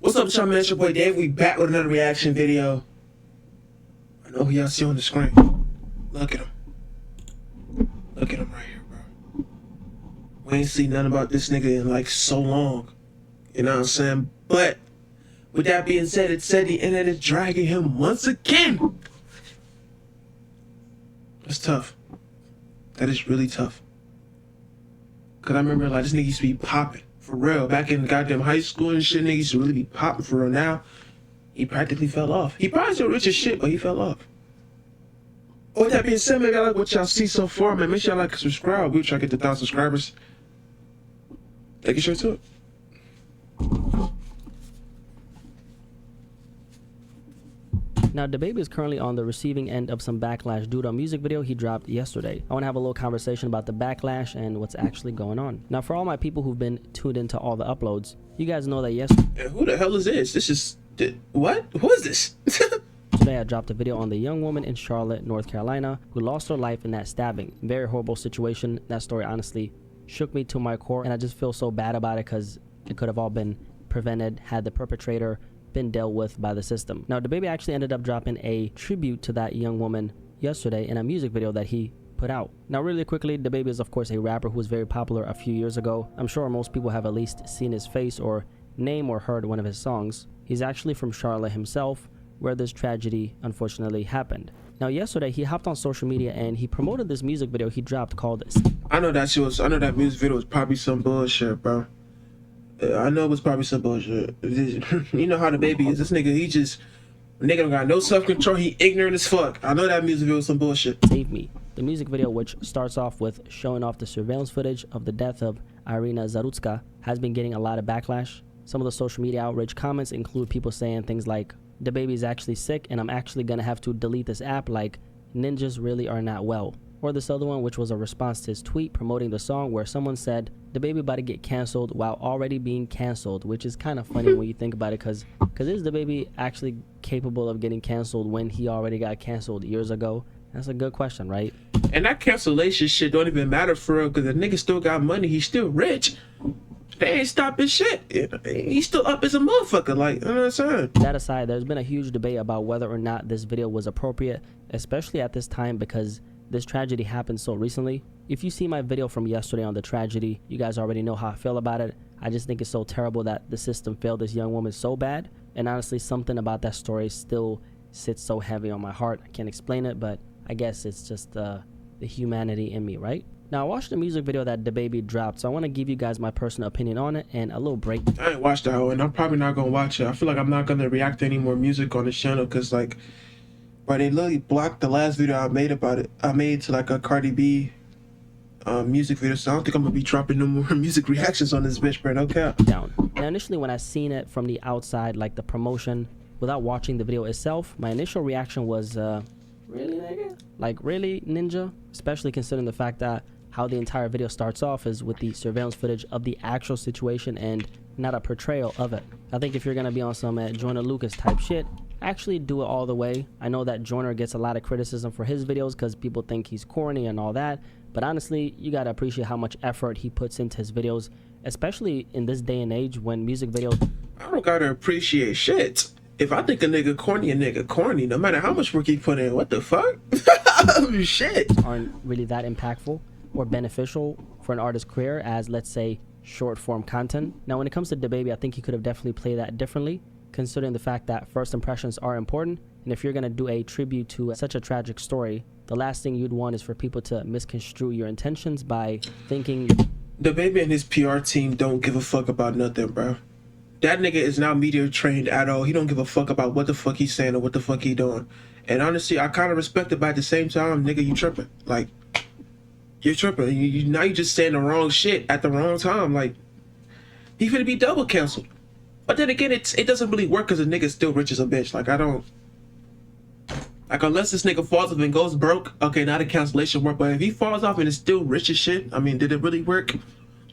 What's up, y'all, man? It's your boy Dave. We back with another reaction video. I know who y'all see on the screen. Look at him. Look at him right here, bro. We ain't seen nothing about this nigga in like so long. You know what I'm saying? But with that being said, it said the internet is dragging him once again. That's tough. That is really tough. Cause I remember like this nigga used to be popping. For real, back in goddamn high school and shit, niggas used to really be popping for real. Now, he practically fell off. He probably still rich as shit, but he fell off. With that being said, man, I like what y'all see so far, man. Make sure y'all like and subscribe. We'll try to get to 1,000 subscribers. Take it straight to it. Now, Dababy is currently on the receiving end of some backlash due to a music video he dropped yesterday. I want to have a little conversation about the backlash and what's actually going on. Now, for all my people who've been tuned into all the uploads, you guys know that yesterday... And who the hell is this? This is... What? Who is this? Today, I dropped a video on the young woman in Charlotte, North Carolina, who lost her life in that stabbing. Very horrible situation. That story honestly shook me to my core, and I just feel so bad about it because it could have all been prevented had the perpetrator been dealt with by the system. Now, Dababy actually ended up dropping a tribute to that young woman yesterday in a music video that he put out. Now, really quickly, Dababy is of course a rapper who was very popular a few years ago. I'm sure most people have at least seen his face or name or heard one of his songs. He's actually from Charlotte himself, where this tragedy unfortunately happened. Now, yesterday he hopped on social media and he promoted this music video he dropped called... I know that music video was probably some bullshit, bro. I know it was probably some bullshit. You know how Dababy is. This nigga, nigga don't got no self-control. He ignorant as fuck. I know that music video was some bullshit. Save Me. The music video, which starts off with showing off the surveillance footage of the death of Irina Zarutska, has been getting a lot of backlash. Some of the social media outrage comments include people saying things like, Dababy is actually sick and I'm actually gonna have to delete this app, like ninjas really are not well. Or this other one, which was a response to his tweet promoting the song, where someone said Dababy about to get canceled while already being canceled, which is kind of funny when you think about it, because is Dababy actually capable of getting canceled when he already got canceled years ago? That's a good question, right? And that cancellation shit don't even matter for real, because the nigga still got money. He's still rich. They ain't stopping shit. He's still up as a motherfucker, like, you know what I'm saying? That aside, there's been a huge debate about whether or not this video was appropriate, especially at this time because this tragedy happened so recently. If you see my video from yesterday on the tragedy, you guys already know how I feel about it. I just think it's so terrible that the system failed this young woman so bad. And honestly, something about that story still sits so heavy on my heart. I can't explain it, but I guess it's just the humanity in me, right? Now, I watched the music video that Dababy dropped, so I want to give you guys my personal opinion on it and a little break. I ain't watched that, and I'm probably not gonna watch it. I feel like I'm not gonna react to any more music on this channel, because like, but they literally blocked the last video I made about it. I made to like a Cardi B music video, so I don't think I'm gonna be dropping no more music reactions on this bitch, bro. No cap. Down. Now, initially when I seen it from the outside, like the promotion, without watching the video itself, my initial reaction was, really, nigga? Like, really, ninja? Especially considering the fact that how the entire video starts off is with the surveillance footage of the actual situation and not a portrayal of it. I think if you're gonna be on some Joyner Lucas type shit, actually do it all the way. I know that Joyner gets a lot of criticism for his videos because people think he's corny and all that, but honestly, you gotta appreciate how much effort he puts into his videos, especially in this day and age when music videos... I don't gotta appreciate shit. If I think a nigga corny, no matter how much work he put in. What the fuck? Shit. Aren't really that impactful or beneficial for an artist's career as, let's say, short form content. Now, when it comes to Dababy, I think he could have definitely played that differently, considering the fact that first impressions are important, and if you're going to do a tribute to such a tragic story, the last thing you'd want is for people to misconstrue your intentions by thinking... Dababy and his PR team don't give a fuck about nothing, bro. That nigga is not media trained at all. He don't give a fuck about what the fuck he's saying or what the fuck he doing. And honestly, I kind of respect it, but at the same time, nigga, you tripping. Like, you're tripping. Now you just saying the wrong shit at the wrong time. Like, he finna be double canceled. But then again, it doesn't really work because the nigga's still rich as a bitch. Like, I don't... Like, unless this nigga falls off and goes broke, okay, now the cancellation work. But if he falls off and is still rich as shit, I mean, did it really work?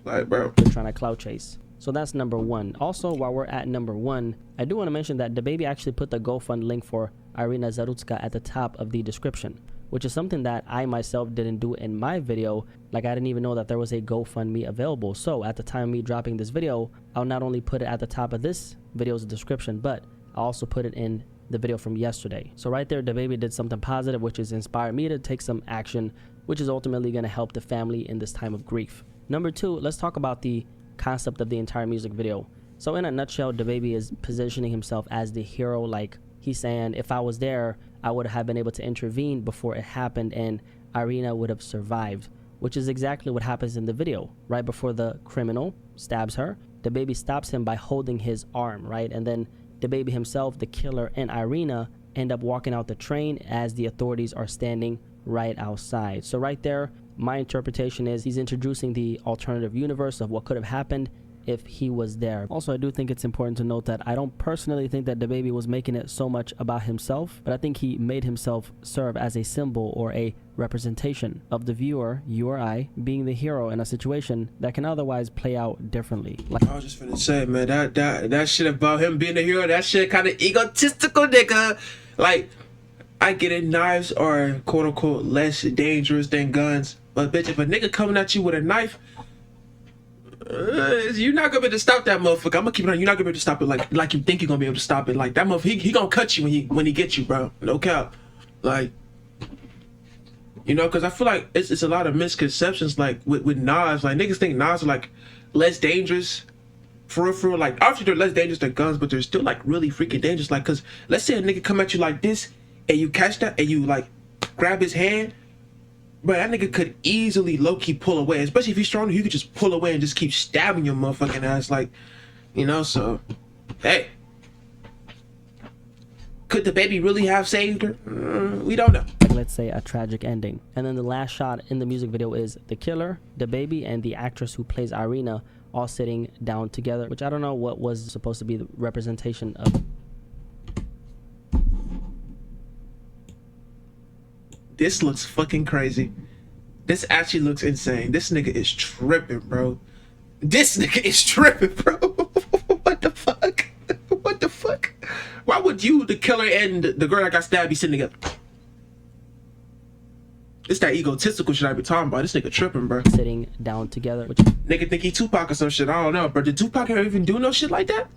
Like, bro. They're trying to clout chase. So that's number one. Also, while we're at number one, I do want to mention that Dababy actually put the GoFund link for Irina Zarutska at the top of the description. which is something that I myself didn't do in my video. Like, I didn't even know that there was a GoFundMe available. So at the time of me dropping this video, I'll not only put it at the top of this video's description, but I'll also put it in the video from yesterday. So right there, Dababy did something positive, which is inspired me to take some action, which is ultimately going to help the family in this time of grief. Number 2, let's talk about the concept of the entire music video. So in a nutshell, Dababy is positioning himself as the hero. Like, he's saying, if I was there, I would have been able to intervene before it happened and Irina would have survived, which is exactly what happens in the video. Right before the criminal stabs her, Dababy stops him by holding his arm, right? And then Dababy himself, the killer, and Irina end up walking out the train as the authorities are standing right outside. So right there, my interpretation is he's introducing the alternative universe of what could have happened if he was there. Also, I do think it's important to note that I don't personally think that Dababy was making it so much about himself, but I think he made himself serve as a symbol or a representation of the viewer, you or I, being the hero in a situation that can otherwise play out differently. Like, I was just finna say, man, that shit about him being the hero, that shit kind of egotistical, nigga. Like, I get it, knives are quote unquote less dangerous than guns, but bitch, if a nigga coming at you with a knife, you're not gonna be able to stop that motherfucker. I'm gonna keep it on. You're not gonna be able to stop it like you think you're gonna be able to stop it. Like that motherfucker, he gonna cut you when he gets you, bro. No cap. Like, you know, because I feel like it's a lot of misconceptions. Like with knives, like niggas think knives are like less dangerous. For real, like obviously they're less dangerous than guns, but they're still like really freaking dangerous. Like, cause let's say a nigga come at you like this, and you catch that, and you like grab his hand. But that nigga could easily low-key pull away. Especially if he's strong, he could just pull away and just keep stabbing your motherfucking ass. Like, you know, so, hey. Could Dababy really have saved her? We don't know. let's say a tragic ending. And then the last shot in the music video is the killer, Dababy, and the actress who plays Irina all sitting down together, which I don't know what was supposed to be the representation of. This looks fucking crazy. This actually looks insane. This nigga is tripping, bro. This nigga is tripping, bro. What the fuck? What the fuck? Why would you, the killer, and the girl that got stabbed be sitting together? It's that egotistical shit I be talking about. This nigga tripping, bro. Sitting down together, which Nigga think he Tupac or some shit. I don't know, bro. Did Tupac ever even do no shit like that?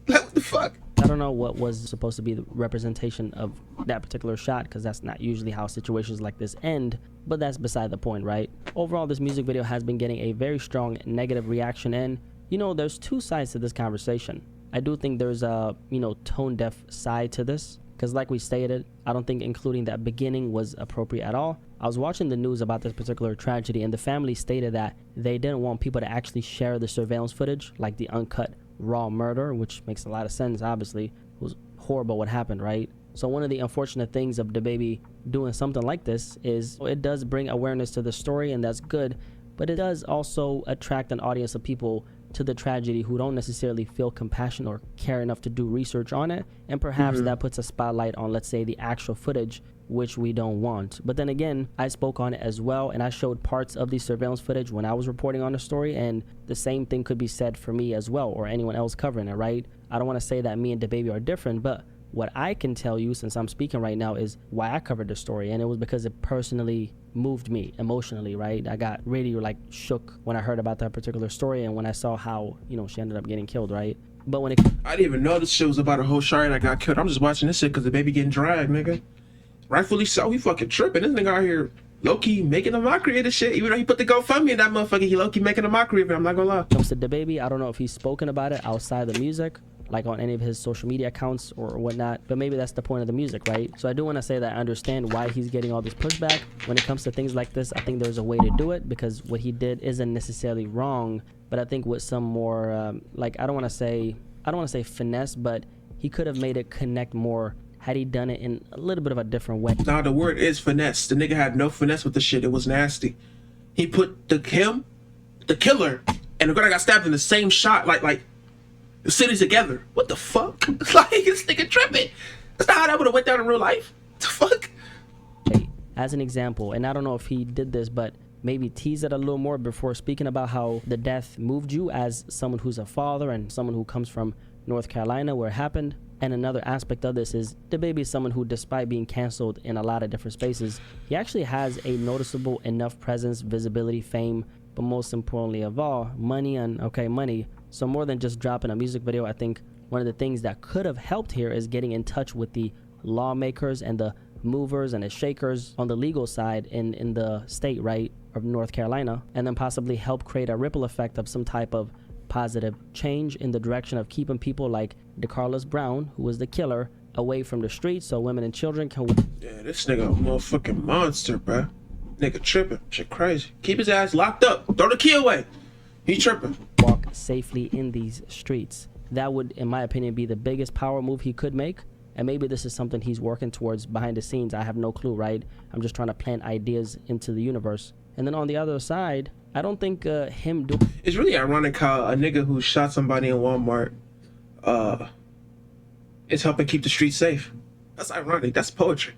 Like, what the fuck? I don't know what was supposed to be the representation of that particular shot, because that's not usually how situations like this end, but that's beside the point, right? Overall, this music video has been getting a very strong negative reaction, and you know, there's two sides to this conversation. I do think there's a, you know, tone deaf side to this, because like we stated, I don't think including that beginning was appropriate at all. I was watching the news about this particular tragedy, and the family stated that they didn't want people to actually share the surveillance footage, like the uncut raw murder, which makes a lot of sense. Obviously, it was horrible what happened, right? So one of the unfortunate things of Dababy doing something like this is it does bring awareness to the story, and that's good, but it does also attract an audience of people to the tragedy who don't necessarily feel compassion or care enough to do research on it, and perhaps that puts a spotlight on, let's say, the actual footage, which we don't want. But then again, I spoke on it as well, and I showed parts of the surveillance footage when I was reporting on the story, and the same thing could be said for me as well, or anyone else covering it, right? I don't want to say that me and Dababy are different, but what I can tell you, since I'm speaking right now, is why I covered the story, and it was because it personally moved me emotionally, right? I got really like shook when I heard about that particular story, and when I saw how, you know, she ended up getting killed, right? But when it, I didn't even know this shit was about a whole shard that got killed. I'm just watching this shit because the baby getting dragged, nigga. Rightfully so. He fucking tripping. This nigga out here low-key making a mockery of this shit. Even though he put the GoFundMe in that motherfucker, he low-key making a mockery of it. I'm not gonna lie. comes to Dababy, I don't know if he's spoken about it outside the music, like on any of his social media accounts or whatnot, but maybe that's the point of the music, right? So I do want to say that I understand why he's getting all this pushback. When it comes to things like this, I think there's a way to do it, because what he did isn't necessarily wrong, but I think with some more like, I don't want to say finesse, but he could have made it connect more had he done it in a little bit of a different way. Nah, the word is finesse. The nigga had no finesse with the shit. It was nasty. He put the killer, and the girl that got stabbed in the same shot, like the cities together. What the fuck? Like, this nigga tripping. That's not how that would have went down in real life. What the fuck? As an example, and I don't know if he did this, but maybe tease it a little more before speaking about how the death moved you as someone who's a father and someone who comes from North Carolina where it happened. And another aspect of this is Dababy is someone who, despite being canceled in a lot of different spaces, he actually has a noticeable enough presence, visibility, fame, but most importantly of all, money. And okay, money. So more than just dropping a music video, I think one of the things that could have helped here is getting in touch with the lawmakers and the movers and the shakers on the legal side in the state, right, of North Carolina, and then possibly help create a ripple effect of some type of positive change in the direction of keeping people like DeCarlos Brown, who was the killer, away from the streets so women and children can... Yeah, this nigga a motherfucking monster, bruh. Nigga tripping. Shit crazy. Keep his ass locked up. Throw the key away. He tripping. ...walk safely in these streets. That would, in my opinion, be the biggest power move he could make. And maybe this is something he's working towards behind the scenes. I have no clue, right? I'm just trying to plant ideas into the universe. And then on the other side, I don't think him do... It's really ironic how a nigga who shot somebody in Walmart is helping keep the streets safe. That's ironic. That's poetry.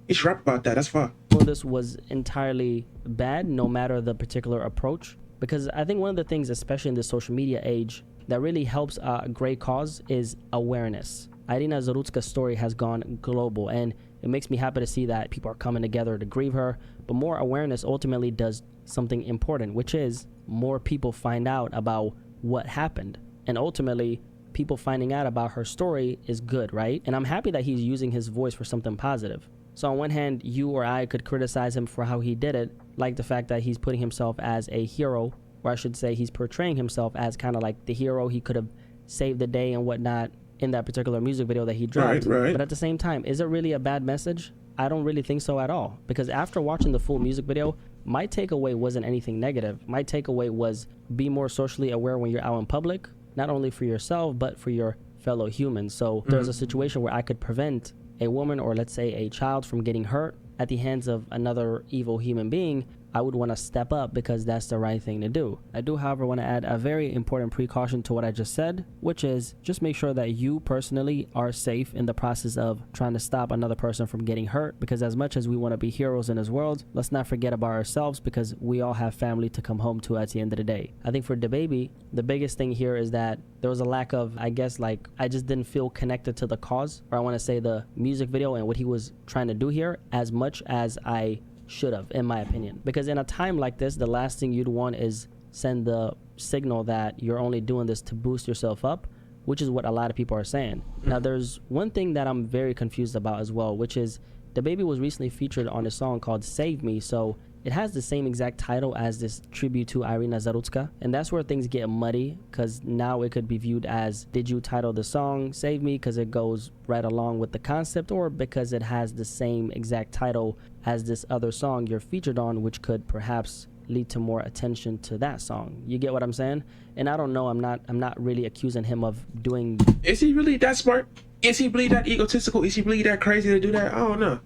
He should rap about that. That's fine. This was entirely bad, no matter the particular approach. Because I think one of the things, especially in the social media age, that really helps a great cause is awareness. Irina Zarutska's story has gone global, and it makes me happy to see that people are coming together to grieve her. But more awareness ultimately does something important, which is more people find out about what happened. And ultimately, people finding out about her story is good, right? And I'm happy that he's using his voice for something positive. So on one hand, you or I could criticize him for how he did it, like the fact that he's putting himself as a hero, or I should say he's portraying himself as kind of like the hero. He could have saved the day and whatnot in that particular music video that he dropped. Right. But at the same time, is it really a bad message? I don't really think so at all. Because after watching the full music video, my takeaway wasn't anything negative. My takeaway was be more socially aware when you're out in public, not only for yourself, but for your fellow humans. So there's a situation where I could prevent a woman or let's say a child from getting hurt at the hands of another evil human being, I would want to step up because that's the right thing to do. I do, however, want to add a very important precaution to what I just said, which is just make sure that you personally are safe in the process of trying to stop another person from getting hurt, because as much as we want to be heroes in this world, let's not forget about ourselves, because we all have family to come home to at the end of the day. I think for Dababy, the biggest thing here is that there was a lack of, I guess, like, I just didn't feel connected to the cause, or I want to say the music video and what he was trying to do here as much as I should have, in my opinion. Because in a time like this, the last thing you'd want is send the signal that you're only doing this to boost yourself up, which is what a lot of people are saying. Now, there's one thing that I'm very confused about as well, which is Dababy was recently featured on a song called Save Me, so it has the same exact title as this tribute to Irina Zarutska, and that's where things get muddy, because now it could be viewed as, did you title the song Save Me because it goes right along with the concept, or because it has the same exact title as this other song you're featured on, which could perhaps lead to more attention to that song. You get what I'm saying? And I don't know, I'm not really accusing him of doing... Is he really that smart? Is he really that egotistical? Is he really that crazy to do that? I don't know.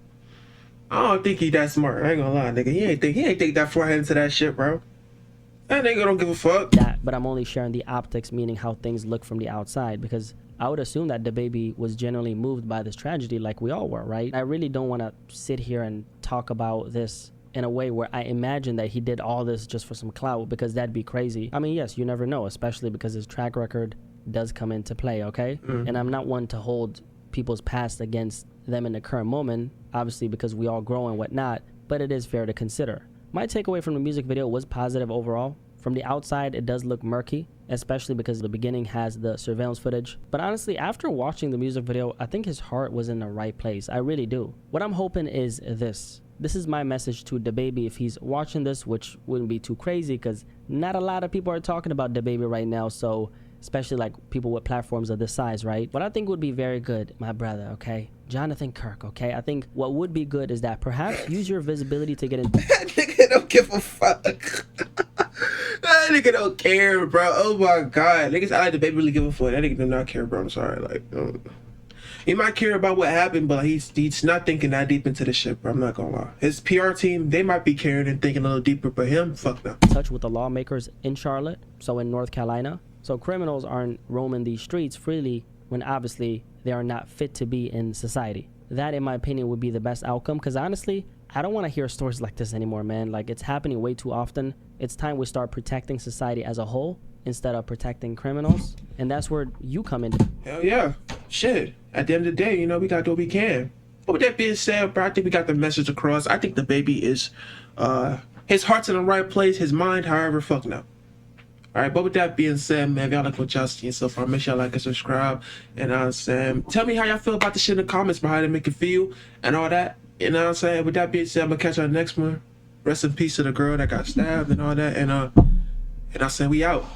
I don't think he that smart. I ain't gonna lie, nigga. He ain't think that far into that shit, bro. That nigga don't give a fuck. That, but I'm only sharing the optics, meaning how things look from the outside, because I would assume that Dababy was genuinely moved by this tragedy like we all were, right? I really don't want to sit here and talk about this in a way where I imagine that he did all this just for some clout, because that'd be crazy. I mean, yes, you never know, especially because his track record does come into play, okay? And I'm not one to hold people's past against them in the current moment, obviously, because we all grow and whatnot, but it is fair to consider. My takeaway from the music video was positive overall. From the outside, it does look murky, especially because the beginning has the surveillance footage. But honestly, after watching the music video, I think his heart was in the right place. I really do. What I'm hoping is this. This is my message to Dababy if he's watching this, which wouldn't be too crazy because not a lot of people are talking about Dababy right now, so especially like people with platforms of this size, right? What I think would be very good, my brother, okay? Jonathan Kirk, okay? I think what would be good is that perhaps use your visibility to get in... That nigga don't give a fuck. That nigga don't care, bro. Oh my god. Niggas I like the baby really give a fuck. That nigga do not care, bro. I'm sorry. Like, he might care about what happened, but he's not thinking that deep into the shit, bro. I'm not gonna lie. His PR team, they might be caring and thinking a little deeper, but him, fuck no. Touch with the lawmakers in Charlotte, so in North Carolina. So criminals aren't roaming these streets freely when obviously they are not fit to be in society. That, in my opinion, would be the best outcome, because honestly, I don't want to hear stories like this anymore, man. Like, it's happening way too often. It's time we start protecting society as a whole instead of protecting criminals, and that's where you come in. Hell yeah. shit, at the end of the day, you know, we gotta do what we can. But with that being said, bro, I think we got the message across. I think the baby is, his heart's in the right place. His mind, however, fuck no. All right, but with that being said, man, if y'all like what y'all seen so far, make sure y'all like and subscribe. And I'm saying, tell me how y'all feel about the shit in the comments, bro, how they make you feel and all that. You know what I'm saying? With that being said, I'm gonna catch y'all next one. Rest in peace to the girl that got stabbed and all that. And I say we out.